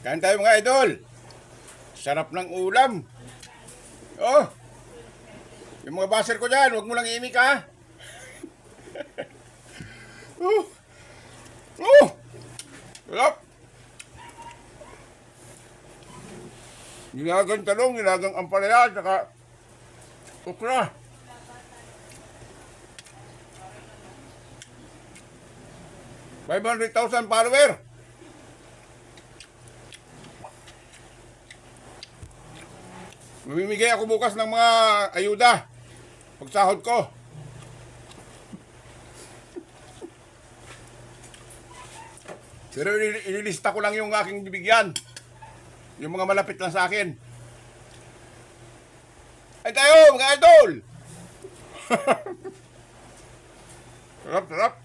Kain tayo mga idol. Sarap ng ulam. Oh, yung mga baser ko dyan, huwag mo lang iimik ha. Oh, oh, sarap. Nilagang talong, nilagang ampalaya, saka okra. $500,000 follower. Mamimigay ako bukas ng mga ayuda pagsahod ko. Pero ililista ko lang yung aking bibigyan. Yung mga malapit lang sa akin. Ay tayo, mga idol! Sarap, sarap.